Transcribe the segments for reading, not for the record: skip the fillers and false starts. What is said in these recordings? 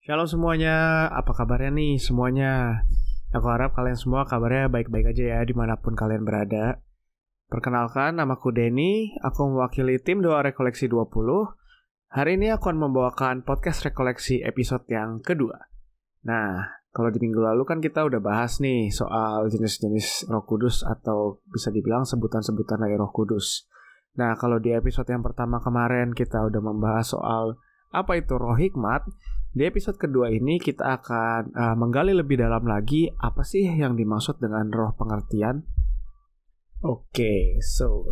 Shalom semuanya, apa kabarnya nih semuanya? Aku harap kalian semua kabarnya baik-baik aja ya dimanapun kalian berada. Perkenalkan, namaku Denny, aku mewakili tim Doa Rekoleksi 20. Hari ini aku akan membawakan podcast rekoleksi episode yang kedua. Nah, kalau di minggu lalu kan kita udah bahas nih soal jenis-jenis Roh Kudus atau bisa dibilang sebutan-sebutan dari Roh Kudus. Nah, kalau di episode yang pertama kemarin kita udah membahas soal apa itu roh hikmat. Di episode kedua ini kita akan menggali lebih dalam lagi apa sih yang dimaksud dengan roh pengertian. Oke,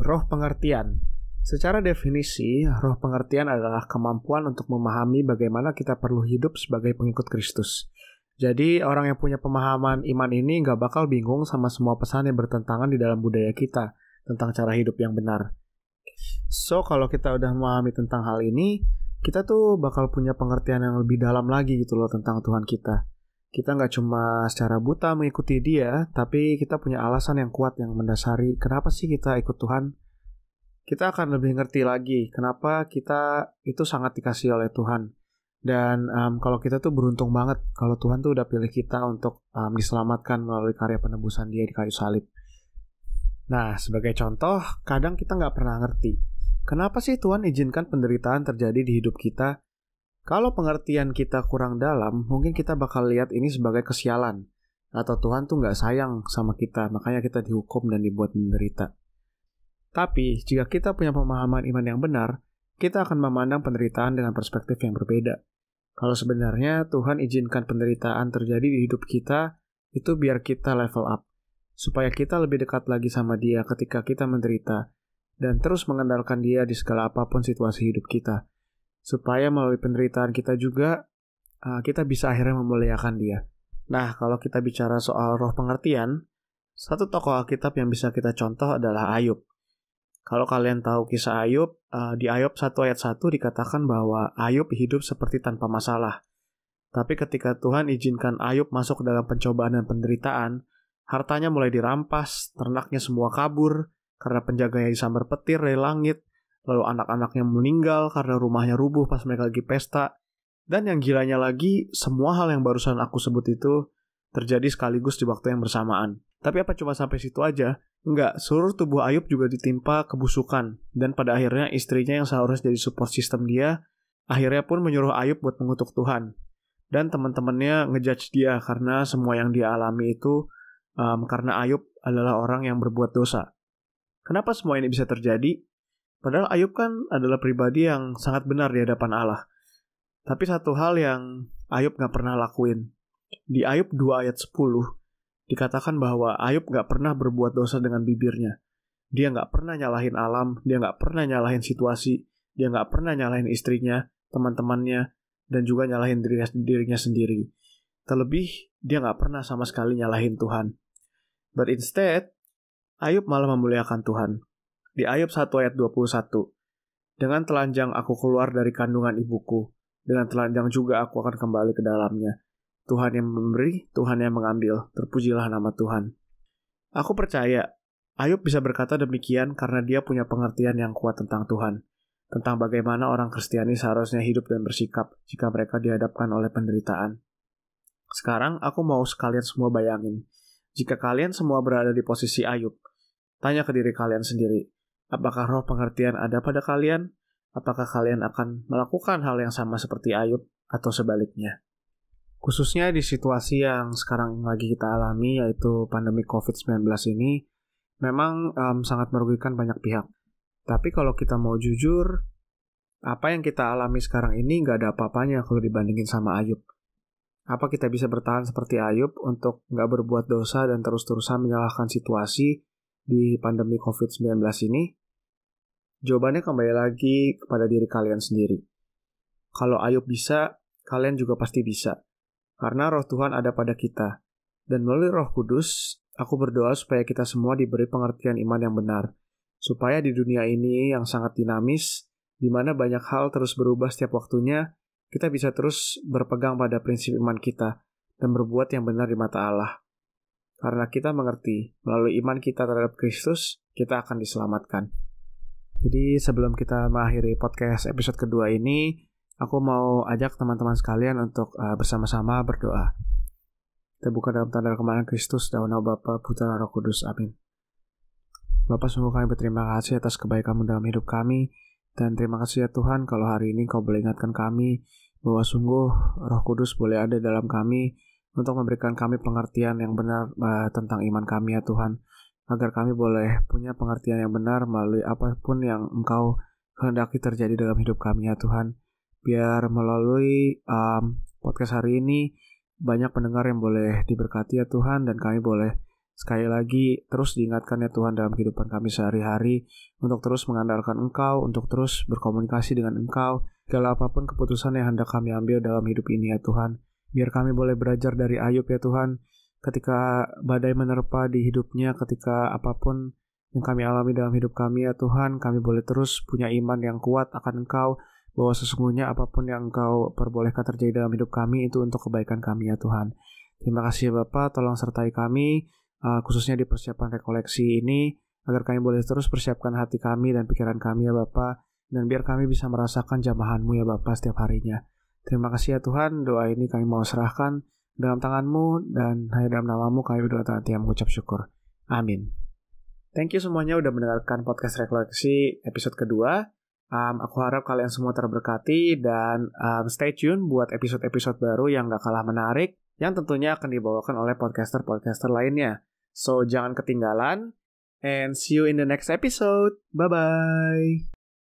roh pengertian. Secara definisi, roh pengertian adalah kemampuan untuk memahami bagaimana kita perlu hidup sebagai pengikut Kristus. Jadi orang yang punya pemahaman iman ini nggak bakal bingung sama semua pesan yang bertentangan di dalam budaya kita tentang cara hidup yang benar. Kalau kita udah memahami tentang hal ini, kita tuh bakal punya pengertian yang lebih dalam lagi gitu loh tentang Tuhan kita. Kita nggak cuma secara buta mengikuti Dia, tapi kita punya alasan yang kuat yang mendasari kenapa sih kita ikut Tuhan. Kita akan lebih ngerti lagi kenapa kita itu sangat dikasihi oleh Tuhan. Dan kalau kita tuh beruntung banget kalau Tuhan tuh udah pilih kita untuk diselamatkan melalui karya penebusan Dia di kayu salib. Nah, sebagai contoh, kadang kita nggak pernah ngerti kenapa sih Tuhan izinkan penderitaan terjadi di hidup kita? Kalau pengertian kita kurang dalam, mungkin kita bakal lihat ini sebagai kesialan. Atau Tuhan tuh nggak sayang sama kita, makanya kita dihukum dan dibuat menderita. Tapi, jika kita punya pemahaman iman yang benar, kita akan memandang penderitaan dengan perspektif yang berbeda. Kalau sebenarnya Tuhan izinkan penderitaan terjadi di hidup kita, itu biar kita level up. Supaya kita lebih dekat lagi sama Dia ketika kita menderita, dan terus mengandalkan Dia di segala apapun situasi hidup kita. Supaya melalui penderitaan kita juga, kita bisa akhirnya memuliakan Dia. Nah, kalau kita bicara soal roh pengertian, satu tokoh Alkitab yang bisa kita contoh adalah Ayub. Kalau kalian tahu kisah Ayub, di Ayub 1 ayat 1 dikatakan bahwa Ayub hidup seperti tanpa masalah. Tapi ketika Tuhan izinkan Ayub masuk ke dalam pencobaan dan penderitaan, hartanya mulai dirampas, ternaknya semua kabur, karena penjaganya disambar petir dari langit, lalu anak-anaknya meninggal karena rumahnya rubuh pas mereka lagi pesta. Dan yang gilanya lagi, semua hal yang barusan aku sebut itu terjadi sekaligus di waktu yang bersamaan. Tapi apa cuma sampai situ aja? Enggak, seluruh tubuh Ayub juga ditimpa kebusukan. Dan pada akhirnya istrinya yang seharusnya jadi support system dia, akhirnya pun menyuruh Ayub buat mengutuk Tuhan. Dan teman-temannya ngejudge dia karena semua yang dia alami itu karena Ayub adalah orang yang berbuat dosa. Kenapa semua ini bisa terjadi? Padahal Ayub kan adalah pribadi yang sangat benar di hadapan Allah. Tapi satu hal yang Ayub gak pernah lakuin. Di Ayub 2 ayat 10, dikatakan bahwa Ayub gak pernah berbuat dosa dengan bibirnya. Dia gak pernah nyalahin alam, dia gak pernah nyalahin situasi, dia gak pernah nyalahin istrinya, teman-temannya, dan juga nyalahin dirinya sendiri. Terlebih, dia gak pernah sama sekali nyalahin Tuhan. But instead, Ayub malah memuliakan Tuhan. Di Ayub 1 ayat 21, dengan telanjang aku keluar dari kandungan ibuku, dengan telanjang juga aku akan kembali ke dalamnya. Tuhan yang memberi, Tuhan yang mengambil, terpujilah nama Tuhan. Aku percaya, Ayub bisa berkata demikian karena dia punya pengertian yang kuat tentang Tuhan, tentang bagaimana orang Kristiani seharusnya hidup dan bersikap jika mereka dihadapkan oleh penderitaan. Sekarang aku mau sekalian semua bayangin, jika kalian semua berada di posisi Ayub, tanya ke diri kalian sendiri, apakah roh pengertian ada pada kalian? Apakah kalian akan melakukan hal yang sama seperti Ayub atau sebaliknya? Khususnya di situasi yang sekarang lagi kita alami, yaitu pandemi COVID-19 ini, memang sangat merugikan banyak pihak. Tapi kalau kita mau jujur, apa yang kita alami sekarang ini nggak ada apa-apanya kalau dibandingin sama Ayub. Apa kita bisa bertahan seperti Ayub untuk nggak berbuat dosa dan terus-terusan menyalahkan situasi di pandemi COVID-19 ini? Jawabannya kembali lagi kepada diri kalian sendiri. Kalau Ayub bisa, kalian juga pasti bisa. Karena roh Tuhan ada pada kita. Dan melalui Roh Kudus, aku berdoa supaya kita semua diberi pengertian iman yang benar. Supaya di dunia ini yang sangat dinamis, di mana banyak hal terus berubah setiap waktunya, kita bisa terus berpegang pada prinsip iman kita dan berbuat yang benar di mata Allah. Karena kita mengerti, melalui iman kita terhadap Kristus, kita akan diselamatkan. Jadi sebelum kita mengakhiri podcast episode kedua ini, aku mau ajak teman-teman sekalian untuk bersama-sama berdoa. Kita buka dalam tanda kemahiran Kristus, dalam nama Bapa, Putra, Roh Kudus. Amin. Bapa, sungguh kami berterima kasih atas kebaikan-Mu dalam hidup kami. Dan terima kasih ya Tuhan kalau hari ini Kau boleh ingatkan kami bahwa sungguh Roh Kudus boleh ada dalam kami untuk memberikan kami pengertian yang benar tentang iman kami ya Tuhan. Agar kami boleh punya pengertian yang benar melalui apapun yang Engkau kehendaki terjadi dalam hidup kami ya Tuhan. Biar melalui podcast hari ini banyak pendengar yang boleh diberkati ya Tuhan, dan kami boleh sekali lagi terus diingatkan ya Tuhan dalam kehidupan kami sehari-hari untuk terus mengandalkan Engkau, untuk terus berkomunikasi dengan Engkau, segala apapun keputusan yang hendak kami ambil dalam hidup ini ya Tuhan. Biar kami boleh belajar dari Ayub ya Tuhan, ketika badai menerpa di hidupnya, ketika apapun yang kami alami dalam hidup kami ya Tuhan, kami boleh terus punya iman yang kuat akan Engkau, bahwa sesungguhnya apapun yang Engkau perbolehkan terjadi dalam hidup kami itu untuk kebaikan kami ya Tuhan. Terima kasih ya Bapa, tolong sertai kami, khususnya di persiapan rekoleksi ini, agar kami boleh terus persiapkan hati kami dan pikiran kami ya Bapa, dan biar kami bisa merasakan jamahan-Mu ya Bapa setiap harinya. Terima kasih ya Tuhan, doa ini kami mau serahkan dalam tangan-Mu, dan hanya dalam nama-Mu kami berdoa dan mengucap syukur. Amin. Thank you semuanya udah mendengarkan podcast rekoleksi episode kedua. Aku harap kalian semua terberkati, dan stay tune buat episode-episode baru yang gak kalah menarik, yang tentunya akan dibawakan oleh podcaster-podcaster lainnya. So, jangan ketinggalan, and see you in the next episode. Bye-bye!